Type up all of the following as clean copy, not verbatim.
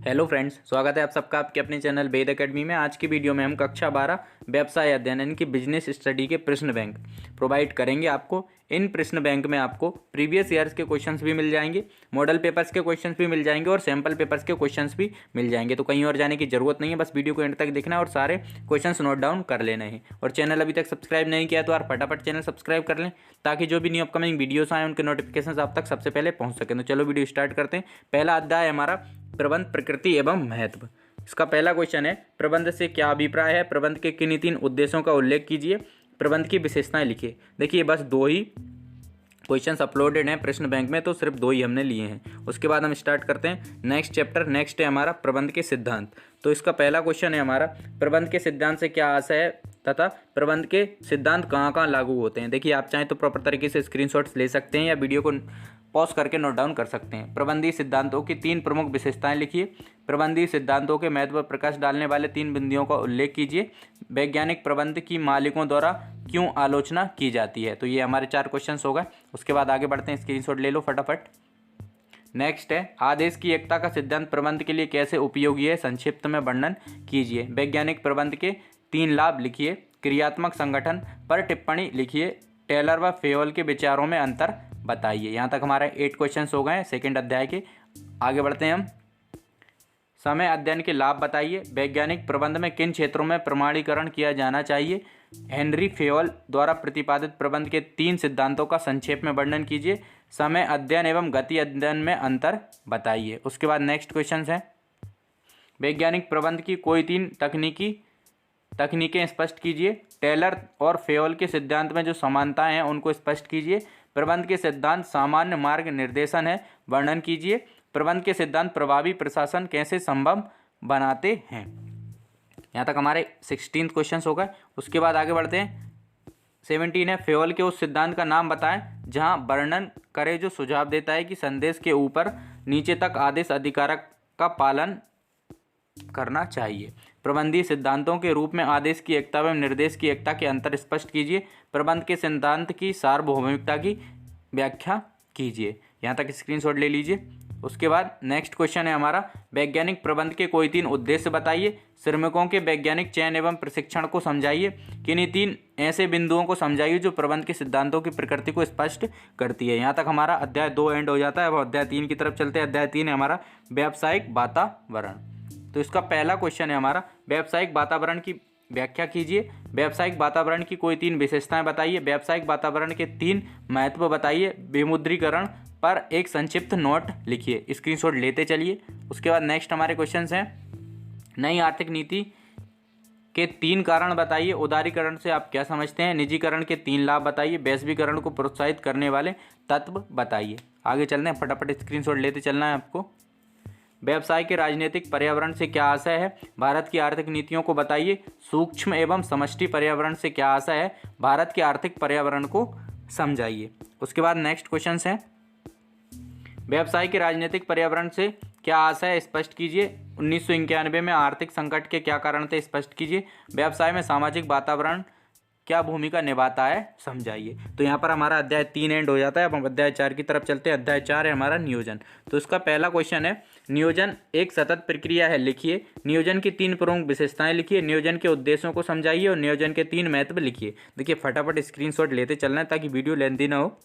Hello friends, स्वागत है आप सबका आपके अपने चैनल वेद एकेडमी में। आज की वीडियो में हम कक्षा 12 व्यवसाय अध्ययन यानी कि बिजनेस स्टडी के प्रश्न बैंक प्रोवाइड करेंगे आपको। इन प्रश्न बैंक में आपको प्रीवियस ईयर्स के क्वेश्चंस भी मिल जाएंगे, मॉडल पेपर्स के क्वेश्चंस भी मिल जाएंगे और सैम्पल पेपर्स के क्वेश्चंस भी मिल जाएंगे। तो कहीं और जाने की जरूरत नहीं है, बस वीडियो को एंड तक देखना है और सारे क्वेश्चंस नोट डाउन कर लेने हैं। और चैनल अभी तक सब्सक्राइब नहीं किया तो यार फटाफट चैनल सब्सक्राइब कर लें, ताकि जो भी न्यू अपकमिंग वीडियोस आए उनके नोटिफिकेशन आप तक सबसे पहले पहुँच सकें। तो चलो वीडियो स्टार्ट करते हैं। पहला अध्याय हमारा प्रबंध, प्रकृति एवं महत्व। इसका पहला क्वेश्चन है, प्रबंध से क्या अभिप्राय है? प्रबंध के किन्हीं तीन उद्देश्यों का उल्लेख कीजिए। प्रबंध की विशेषताएं लिखिए। देखिए बस दो ही क्वेश्चंस अपलोडेड हैं प्रश्न बैंक में, तो सिर्फ दो ही हमने लिए हैं। उसके बाद हम स्टार्ट करते हैं नेक्स्ट चैप्टर। नेक्स्ट है हमारा प्रबंध के सिद्धांत। तो इसका पहला क्वेश्चन है हमारा, प्रबंध के सिद्धांत से क्या आशय है तथा प्रबंध के सिद्धांत कहाँ कहाँ लागू होते हैं। देखिए आप चाहें तो प्रॉपर तरीके से स्क्रीनशॉट्स ले सकते हैं या वीडियो को पॉज करके नोट डाउन कर सकते हैं। प्रबंधीय सिद्धांतों की तीन प्रमुख विशेषताएं लिखिए। प्रबंधीय सिद्धांतों के महत्व पर प्रकाश डालने वाले तीन बिंदुओं का उल्लेख कीजिए। वैज्ञानिक प्रबंध की मालिकों द्वारा क्यों आलोचना की जाती है। तो ये हमारे 4 क्वेश्चंस हो गए। उसके बाद आगे बढ़ते हैं, स्क्रीनशॉट ले लो फटाफट। नेक्स्ट है, आदेश की एकता का सिद्धांत प्रबंध के लिए कैसे उपयोगी है, संक्षिप्त में वर्णन कीजिए। वैज्ञानिक प्रबंध के 3 लाभ लिखिए। क्रियात्मक संगठन पर टिप्पणी लिखिए। टेलर व फेवल के विचारों में अंतर बताइए। यहाँ तक हमारे 8 क्वेश्चंस हो गए सेकेंड अध्याय के। आगे बढ़ते हैं हम। समय अध्ययन के लाभ बताइए। वैज्ञानिक प्रबंध में किन क्षेत्रों में प्रमाणीकरण किया जाना चाहिए। हेनरी फेवल द्वारा प्रतिपादित प्रबंध के 3 सिद्धांतों का संक्षेप में वर्णन कीजिए। समय अध्ययन एवं गति अध्ययन में अंतर बताइए। उसके बाद नेक्स्ट क्वेश्चन है, वैज्ञानिक प्रबंध की कोई 3 तकनीकें स्पष्ट कीजिए। टेलर और फेवल के सिद्धांत में जो समानताएं हैं उनको स्पष्ट कीजिए। प्रबंध के सिद्धांत सामान्य मार्ग निर्देशन है, वर्णन कीजिए। प्रबंध के सिद्धांत प्रभावी प्रशासन कैसे संभव बनाते हैं। यहाँ तक हमारे 16 क्वेश्चन हो गए। उसके बाद आगे बढ़ते हैं। 17 है, फेवल के उस सिद्धांत का नाम बताएं जहाँ वर्णन करे जो सुझाव देता है कि संदेश के ऊपर नीचे तक आदेश अधिकारक का पालन करना चाहिए। प्रबंधीय सिद्धांतों के रूप में आदेश की एकता एवं निर्देश की एकता के अंतर स्पष्ट कीजिए। प्रबंध के सिद्धांत की सार्वभौमिकता की व्याख्या कीजिए। यहाँ तक स्क्रीनशॉट ले लीजिए। उसके बाद नेक्स्ट क्वेश्चन है हमारा, वैज्ञानिक प्रबंध के कोई 3 उद्देश्य बताइए। श्रमिकों के वैज्ञानिक चयन एवं प्रशिक्षण को समझाइए। किन्हीं 3 ऐसे बिंदुओं को समझाइए जो प्रबंध के सिद्धांतों की प्रकृति को स्पष्ट करती है। यहाँ तक हमारा अध्याय 2 एंड हो जाता है। अब अध्याय 3 की तरफ चलते हैं। अध्याय 3 है हमारा व्यावसायिक वातावरण। तो इसका पहला क्वेश्चन है हमारा, व्यावसायिक वातावरण की व्याख्या कीजिए। व्यावसायिक वातावरण की कोई 3 विशेषताएं बताइए। व्यावसायिक वातावरण के 3 महत्व बताइए। विमुद्रीकरण पर एक संक्षिप्त नोट लिखिए। स्क्रीनशॉट लेते चलिए। उसके बाद नेक्स्ट हमारे क्वेश्चंस हैं, नई आर्थिक नीति के 3 कारण बताइए। उदारीकरण से आप क्या समझते हैं। निजीकरण के 3 लाभ बताइए। वैश्वीकरण को प्रोत्साहित करने वाले तत्व बताइए। आगे चलते हैं, फटाफट स्क्रीनशॉट लेते चलना है आपको। व्यवसाय के राजनीतिक पर्यावरण से क्या आशय है। भारत की आर्थिक नीतियों को बताइए। सूक्ष्म एवं समष्टि पर्यावरण से क्या आशय है। भारत के आर्थिक पर्यावरण को समझाइए। उसके बाद नेक्स्ट क्वेश्चन है, व्यवसाय के राजनीतिक पर्यावरण से क्या आशय है, स्पष्ट कीजिए। 1991 में आर्थिक संकट के क्या कारण थे, स्पष्ट कीजिए। व्यवसाय में सामाजिक वातावरण क्या भूमिका निभाता है, समझाइए। तो यहाँ पर हमारा अध्याय 3 एंड हो जाता है। अब हम अध्याय 4 की तरफ चलते हैं। अध्याय 4 है हमारा नियोजन। तो इसका पहला क्वेश्चन है, नियोजन एक सतत प्रक्रिया है, लिखिए। नियोजन की 3 प्रमुख विशेषताएं लिखिए। नियोजन के उद्देश्यों को समझाइए और नियोजन के 3 महत्व लिखिए। देखिए फटाफट स्क्रीनशॉट लेते चलना है ताकि वीडियो लेंथी ना हो।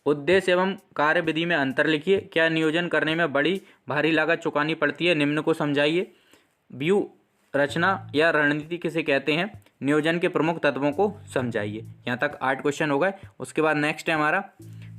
उद्देश्य एवं कार्यविधि में अंतर लिखिए। क्या नियोजन करने में बड़ी भारी लागत चुकानी पड़ती है, निम्न को समझाइए। व्यू रचना या रणनीति किसे कहते हैं। नियोजन के प्रमुख तत्वों को समझाइए। यहाँ तक 8 क्वेश्चन हो गए। उसके बाद नेक्स्ट है हमारा,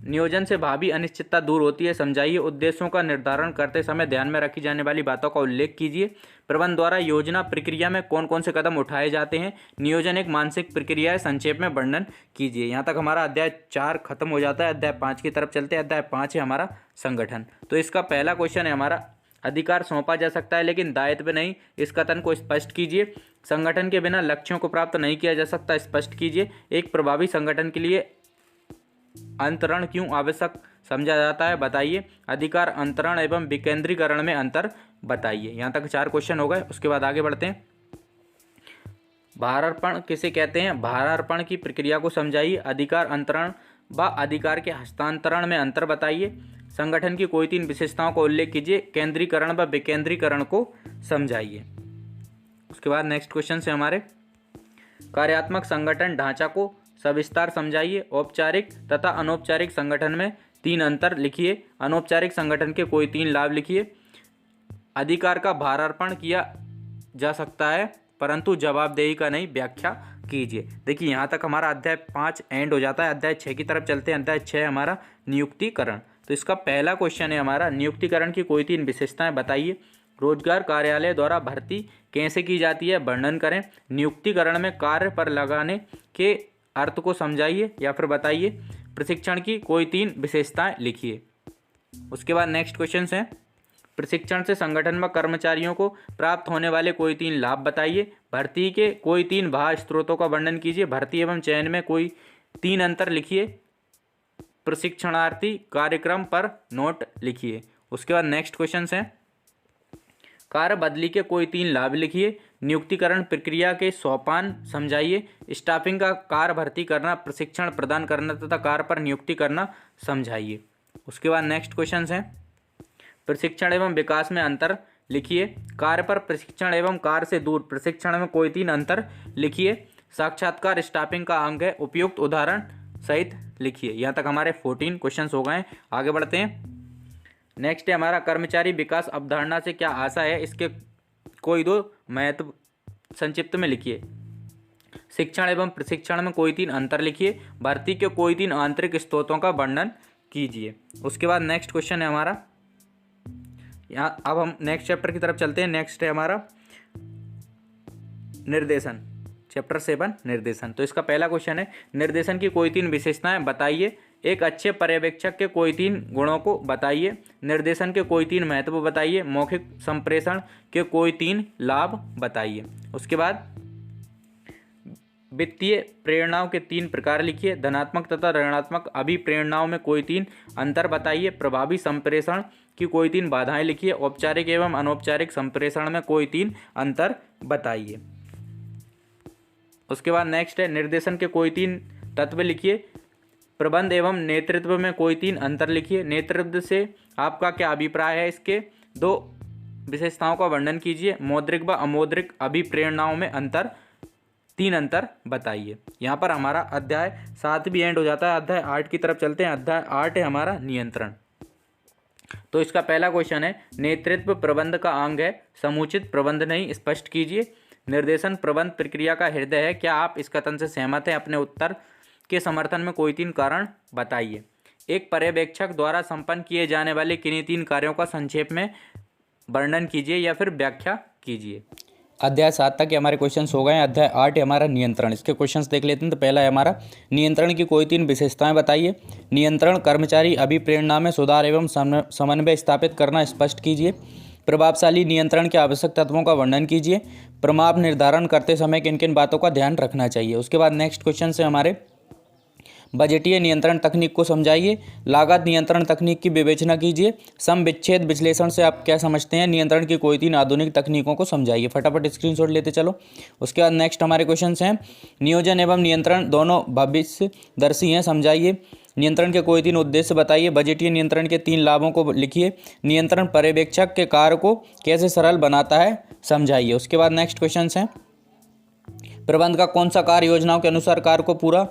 नियोजन से भावी अनिश्चितता दूर होती है, समझाइए। उद्देश्यों का निर्धारण करते समय ध्यान में रखी जाने वाली बातों का उल्लेख कीजिए। प्रबंध द्वारा योजना प्रक्रिया में कौन कौन से कदम उठाए जाते हैं। नियोजन एक मानसिक प्रक्रिया है, संक्षेप में वर्णन कीजिए। यहाँ तक हमारा अध्याय 4 खत्म हो जाता है। अध्याय 5 की तरफ चलते हैं। अध्याय 5 है हमारा संगठन। तो इसका पहला क्वेश्चन है हमारा, अधिकार सौंपा जा सकता है लेकिन दायित्व नहीं, इस कथन को स्पष्ट कीजिए। संगठन के बिना लक्ष्यों को प्राप्त नहीं किया जा सकता, स्पष्ट कीजिए। एक प्रभावी संगठन के लिए अंतरण क्यों आवश्यक समझा जाता है, बताइए। अधिकार अंतरण एवं विकेंद्रीकरण में अंतर बताइए। यहाँ तक 4 क्वेश्चन हो गए। उसके बाद आगे बढ़ते हैं। भारार्पण किसे कहते हैं, भारार्पण की प्रक्रिया को समझाइए। अधिकार अंतरण व अधिकार के हस्तांतरण में अंतर बताइए। संगठन की कोई 3 विशेषताओं का उल्लेख कीजिए। केंद्रीकरण व विकेंद्रीकरण को समझाइए। उसके बाद नेक्स्ट क्वेश्चन से हमारे कार्यात्मक संगठन ढांचा को सविस्तार समझाइए। औपचारिक तथा अनौपचारिक संगठन में 3 अंतर लिखिए। अनौपचारिक संगठन के कोई 3 लाभ लिखिए। अधिकार का भारार्पण किया जा सकता है परंतु जवाबदेही का नहीं, व्याख्या कीजिए। देखिए यहाँ तक हमारा अध्याय 5 एंड हो जाता है। अध्याय 6 की तरफ चलते हैं। अध्याय 6 हमारा नियुक्तिकरण। तो इसका पहला क्वेश्चन है हमारा, नियुक्तिकरण की कोई 3 विशेषताएं बताइए। रोजगार कार्यालय द्वारा भर्ती कैसे की जाती है, वर्णन करें। नियुक्तिकरण में कार्य पर लगाने के अर्थ को समझाइए या फिर बताइए। प्रशिक्षण की कोई 3 विशेषताएं लिखिए। उसके बाद नेक्स्ट क्वेश्चन है, प्रशिक्षण से संगठन व कर्मचारियों को प्राप्त होने वाले कोई 3 लाभ बताइए। भर्ती के कोई 3 बाह्य स्रोतों का वर्णन कीजिए। भर्ती एवं चयन में कोई 3 अंतर लिखिए। प्रशिक्षणार्थी कार्यक्रम पर नोट लिखिए। उसके बाद नेक्स्ट क्वेश्चन है, कार्य बदली के कोई 3 लाभ लिखिए। नियुक्तिकरण प्रक्रिया के सोपान समझाइए। स्टाफिंग का कार्य भर्ती करना, प्रशिक्षण प्रदान करना तथा कार्य पर नियुक्ति करना समझाइए। उसके बाद नेक्स्ट क्वेश्चन है, प्रशिक्षण एवं विकास में अंतर लिखिए। कार्य पर प्रशिक्षण एवं कार्य से दूर प्रशिक्षण में कोई 3 अंतर लिखिए। साक्षात्कार स्टाफिंग का अंग है, उपयुक्त उदाहरण सहित लिखिए। यहाँ तक हमारे 14 क्वेश्चन हो गए। आगे बढ़ते हैं। नेक्स्ट है हमारा, कर्मचारी विकास अवधारणा से क्या आशा है, इसके कोई 2 महत्व संक्षिप्त में लिखिए। शिक्षण एवं प्रशिक्षण में कोई 3 अंतर लिखिए। भर्ती के कोई 3 आंतरिक स्रोतों का वर्णन कीजिए। उसके बाद नेक्स्ट क्वेश्चन है हमारा, यहाँ अब हम नेक्स्ट चैप्टर की तरफ चलते हैं। नेक्स्ट है हमारा निर्देशन, चैप्टर 7 निर्देशन। तो इसका पहला क्वेश्चन है, निर्देशन की कोई 3 विशेषताएं बताइए। एक अच्छे पर्यवेक्षक के कोई 3 गुणों को बताइए। निर्देशन के कोई 3 महत्व बताइए। मौखिक संप्रेषण के कोई 3 लाभ बताइए। उसके बाद वित्तीय प्रेरणाओं के 3 प्रकार लिखिए। धनात्मक तथा ऋणात्मक अभिप्रेरणाओं में कोई 3 अंतर बताइए। प्रभावी संप्रेषण की कोई 3 बाधाएं लिखिए। औपचारिक एवं अनौपचारिक संप्रेषण में कोई 3 अंतर बताइए। उसके बाद नेक्स्ट है, निर्देशन के कोई 3 तत्व लिखिए। प्रबंध एवं नेतृत्व में कोई 3 अंतर लिखिए। नेतृत्व से आपका क्या अभिप्राय है, इसके 2 विशेषताओं का वर्णन कीजिए। मौद्रिक व अमौद्रिक अभिप्रेरणाओं में 3 अंतर बताइए। यहाँ पर हमारा अध्याय 7 भी एंड हो जाता है। अध्याय 8 की तरफ चलते हैं। अध्याय 8 है हमारा नियंत्रण। तो इसका पहला क्वेश्चन है, नेतृत्व प्रबंध का अंग है, समुचित प्रबंध नहीं, स्पष्ट कीजिए। निर्देशन प्रबंध प्रक्रिया का हृदय है, क्या आप इस कथन से सहमत हैं? अपने उत्तर के समर्थन में कोई 3 कारण बताइए। एक पर्यवेक्षक द्वारा संपन्न किए जाने वाले किन्हीं 3 कार्यों का संक्षेप में वर्णन कीजिए या फिर व्याख्या कीजिए। अध्याय 7 तक हमारे क्वेश्चंस हो गए हैं। अध्याय 8 है हमारा नियंत्रण। इसके क्वेश्चंस देख लेते हैं। तो पहला है हमारा, नियंत्रण की कोई 3 विशेषताएं बताइए। नियंत्रण कर्मचारी अभिप्रेरणा में सुधार एवं समन्वय स्थापित करना स्पष्ट कीजिए। प्रभावशाली नियंत्रण के आवश्यक तत्वों का वर्णन कीजिए। प्रमाप निर्धारण करते समय किन किन बातों का ध्यान रखना चाहिए। उसके बाद नेक्स्ट क्वेश्चन है हमारे, बजटीय नियंत्रण तकनीक को समझाइए। लागत नियंत्रण तकनीक की विवेचना कीजिए। सम विच्छेद विश्लेषण से आप क्या समझते हैं? नियंत्रण की कोई 3 आधुनिक तकनीकों को समझाइए। फटाफट स्क्रीनशॉट लेते चलो। उसके बाद नेक्स्ट हमारे क्वेश्चन हैं, नियोजन एवं नियंत्रण दोनों भविष्यदर्शी हैं, समझाइए। नियंत्रण के कोई 3 उद्देश्य बताइए। बजटीय नियंत्रण के 3 लाभों को लिखिए। नियंत्रण पर्यवेक्षक के कार्य को कैसे सरल बनाता है, समझाइए। उसके बाद नेक्स्ट क्वेश्चन हैं, प्रबंध का कौन सा कार्य योजनाओं के अनुसार कार्य को पूरा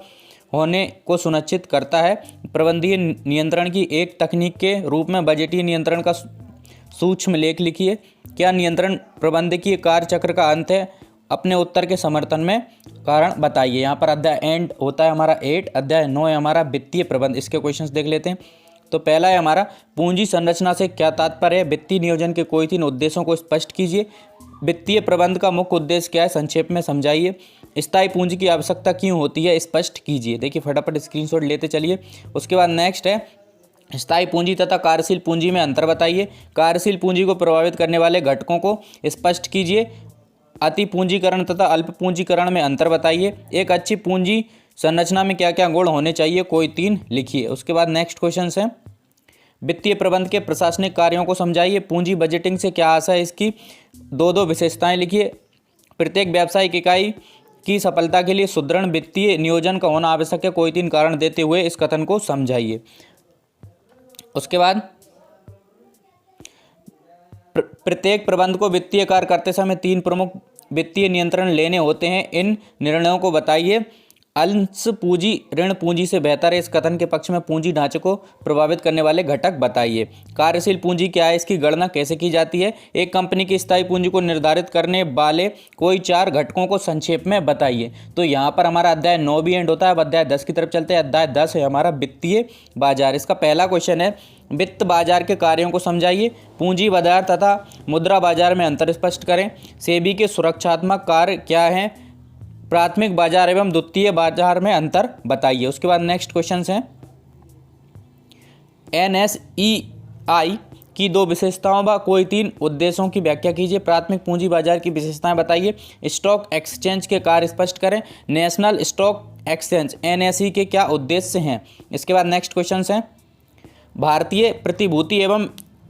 होने को सुनिश्चित करता है? प्रबंधीय नियंत्रण की एक तकनीक के रूप में बजटीय नियंत्रण का सूक्ष्म लेख लिखिए। क्या नियंत्रण प्रबंधकीय कार्य चक्र का अंत है? अपने उत्तर के समर्थन में कारण बताइए। यहाँ पर अध्याय एंड होता है हमारा 8। अध्याय 9 है हमारा वित्तीय प्रबंध। इसके क्वेश्चंस देख लेते हैं। तो पहला है हमारा, पूंजी संरचना से क्या तात्पर्य है? वित्तीय नियोजन के कोई 3 उद्देश्यों को स्पष्ट कीजिए। वित्तीय प्रबंध का मुख्य उद्देश्य क्या है, संक्षेप में समझाइए। स्थायी पूंजी की आवश्यकता क्यों होती है, स्पष्ट कीजिए। देखिए फटाफट स्क्रीनशॉट लेते चलिए। उसके बाद नेक्स्ट है, स्थायी पूंजी तथा कार्यशील पूंजी में अंतर बताइए। कार्यशील पूंजी को प्रभावित करने वाले घटकों को स्पष्ट कीजिए। अति पूंजीकरण तथा अल्प पूंजीकरण में अंतर बताइए। एक अच्छी पूंजी संरचना में क्या क्या गुण होने चाहिए, कोई 3 लिखिए। उसके बाद नेक्स्ट क्वेश्चन है, वित्तीय प्रबंध के प्रशासनिक कार्यों को समझाइए। पूंजी बजटिंग से क्या आशा है, इसकी 2 विशेषताएं लिखिए। प्रत्येक व्यावसायिक इकाई की सफलता के लिए सुदृढ़ वित्तीय नियोजन का होना आवश्यक है, कोई 3 कारण देते हुए इस कथन को समझाइए। उसके बाद प्रत्येक प्रबंध को वित्तीय कार्य करते समय 3 प्रमुख वित्तीय नियंत्रण लेने होते हैं, इन निर्णयों को बताइए। अंश पूंजी ऋण पूंजी से बेहतर है, इस कथन के पक्ष में पूंजी ढांचे को प्रभावित करने वाले घटक बताइए। कार्यशील पूंजी क्या है, इसकी गणना कैसे की जाती है। एक कंपनी की स्थायी पूंजी को निर्धारित करने वाले कोई 4 घटकों को संक्षेप में बताइए। तो यहाँ पर हमारा अध्याय 9 भी एंड होता है। अब अध्याय 10 की तरफ चलते हैं। अध्याय 10 है हमारा वित्तीय बाजार। इसका पहला क्वेश्चन है, वित्त बाजार के कार्यों को समझाइए। पूंजी बाजार तथा मुद्रा बाजार में अंतर स्पष्ट करें। सेबी के सुरक्षात्मक कार्य क्या हैं। प्राथमिक बाजार एवं द्वितीय बाजार में अंतर बताइए। उसके बाद नेक्स्ट क्वेश्चन है, NSEI की 2 विशेषताओं व कोई 3 उद्देश्यों की व्याख्या कीजिए। प्राथमिक पूंजी बाजार की विशेषताएं बताइए। स्टॉक एक्सचेंज के कार्य स्पष्ट करें। नेशनल स्टॉक एक्सचेंज NSE के क्या उद्देश्य हैं। इसके बाद नेक्स्ट क्वेश्चन है, भारतीय प्रतिभूति एवं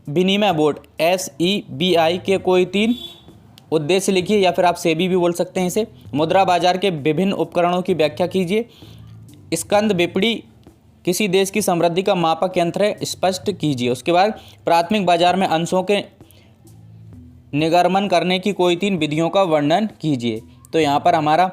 विनिमय बोर्ड SEBI के कोई 3 उद्देश्य लिखिए, या फिर आप सेबी भी बोल सकते हैं इसे। मुद्रा बाजार के विभिन्न उपकरणों की व्याख्या कीजिए। स्कंद विपणी किसी देश की समृद्धि का मापक यंत्र है, स्पष्ट कीजिए। उसके बाद प्राथमिक बाजार में अंशों के निगर्मन करने की कोई 3 विधियों का वर्णन कीजिए। तो यहाँ पर हमारा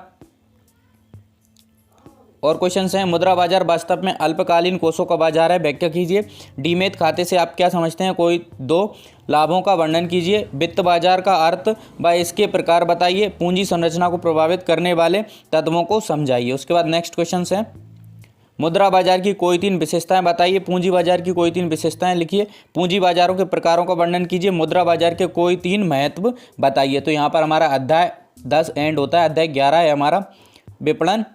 और क्वेश्चन हैं, मुद्रा बाजार वास्तव में अल्पकालीन कोषों का बाजार है, व्याख्या कीजिए। डीमेट खाते से आप क्या समझते हैं, कोई 2 लाभों का वर्णन कीजिए। वित्त बाजार का अर्थ व इसके प्रकार बताइए। पूंजी संरचना को प्रभावित करने वाले तत्वों को समझाइए। उसके बाद नेक्स्ट क्वेश्चन है, मुद्रा बाजार की कोई 3 विशेषताएं बताइए। पूंजी बाजार की कोई 3 विशेषताएं लिखिए। पूंजी बाजारों के प्रकारों का वर्णन कीजिए। मुद्रा बाजार के कोई 3 महत्व बताइए। तो यहाँ पर हमारा अध्याय 10 एंड होता है। अध्याय 11 है हमारा विपणन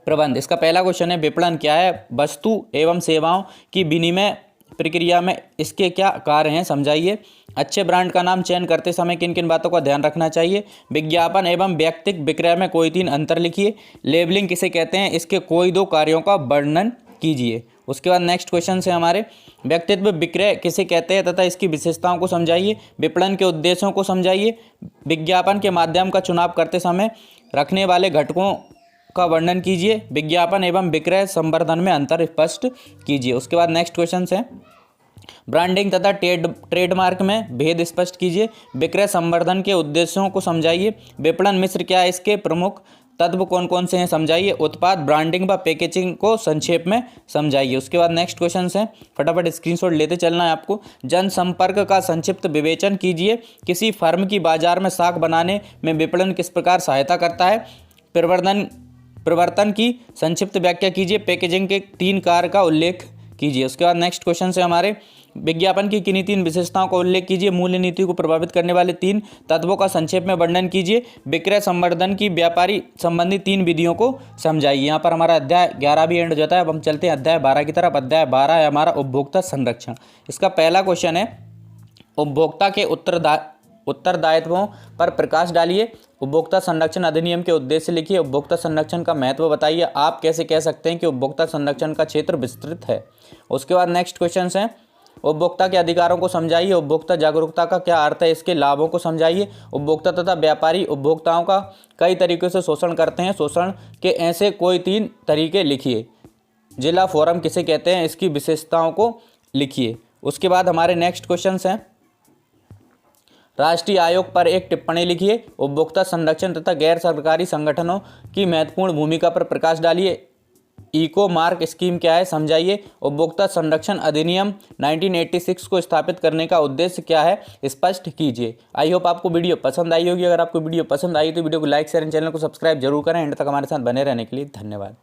प्रबंध। इसका पहला क्वेश्चन है, विपणन क्या है। वस्तु एवं सेवाओं की विनिमय प्रक्रिया में इसके क्या कार्य हैं, समझाइए। अच्छे ब्रांड का नाम चयन करते समय किन किन बातों का ध्यान रखना चाहिए। विज्ञापन एवं व्यक्तिगत विक्रय में कोई 3 अंतर लिखिए। लेबलिंग किसे कहते हैं, इसके कोई 2 कार्यों का वर्णन कीजिए। उसके बाद नेक्स्ट क्वेश्चन है हमारे, व्यक्तित्व विक्रय किसे कहते हैं तथा इसकी विशेषताओं को समझाइए। विपणन के उद्देश्यों को समझाइए। विज्ञापन के माध्यम का चुनाव करते समय रखने वाले घटकों का वर्णन कीजिए। विज्ञापन एवं विक्रय संवर्धन में अंतर स्पष्ट कीजिए। उसके बाद नेक्स्ट क्वेश्चन है, ब्रांडिंग तथा ट्रेडमार्क में भेद स्पष्ट कीजिए। विक्रय संवर्धन के उद्देश्यों को समझाइए। विपणन मिश्र क्या है, इसके प्रमुख तत्व कौन कौन से हैं, समझाइए। उत्पाद ब्रांडिंग व पैकेजिंग को संक्षेप में समझाइए। उसके बाद नेक्स्ट क्वेश्चन है, फटाफट स्क्रीनशॉट लेते चलना है आपको। जनसंपर्क का संक्षिप्त विवेचन कीजिए। किसी फर्म की बाजार में साख बनाने में विपणन किस प्रकार सहायता करता है। प्रवर्तन की संक्षिप्त व्याख्या कीजिए। पैकेजिंग के 3 कार्य का उल्लेख कीजिए। उसके बाद नेक्स्ट क्वेश्चन है हमारे, विज्ञापन की किन्हीं 3 विशेषताओं का उल्लेख कीजिए। मूल्य नीति को प्रभावित करने वाले 3 तत्वों का संक्षेप में वर्णन कीजिए। विक्रय संवर्धन की व्यापारी संबंधी 3 विधियों को समझाइए। यहाँ पर हमारा अध्याय 11 भी एंड हो जाता है। अब हम चलते हैं अध्याय 12 की तरफ। अध्याय 12 है हमारा उपभोक्ता संरक्षण। इसका पहला क्वेश्चन है, उपभोक्ता के उत्तरदायित्वों पर प्रकाश डालिए। उपभोक्ता संरक्षण अधिनियम के उद्देश्य लिखिए। उपभोक्ता संरक्षण का महत्व बताइए। आप कैसे कह सकते हैं कि उपभोक्ता संरक्षण का क्षेत्र विस्तृत है। उसके बाद नेक्स्ट क्वेश्चन है, उपभोक्ता के अधिकारों को समझाइए। उपभोक्ता जागरूकता का क्या अर्थ है, इसके लाभों को समझाइए। उपभोक्ता तथा व्यापारी उपभोक्ताओं का कई तरीकों से शोषण करते हैं। शोषण के ऐसे कोई 3 तरीके लिखिए। जिला फोरम किसे कहते हैं, इसकी विशेषताओं को लिखिए। उसके बाद हमारे नेक्स्ट क्वेश्चन हैं, राष्ट्रीय आयोग पर एक टिप्पणी लिखिए। उपभोक्ता संरक्षण तथा गैर सरकारी संगठनों की महत्वपूर्ण भूमिका पर प्रकाश डालिए। इको मार्क स्कीम क्या है, समझाइए। उपभोक्ता संरक्षण अधिनियम 1986 को स्थापित करने का उद्देश्य क्या है, स्पष्ट कीजिए। आई होप आपको वीडियो पसंद आई होगी। अगर आपको वीडियो पसंद आई तो वीडियो को लाइक शेयर एंड चैनल को सब्सक्राइब जरूर करें। एंड तक हमारे साथ बने रहने के लिए धन्यवाद।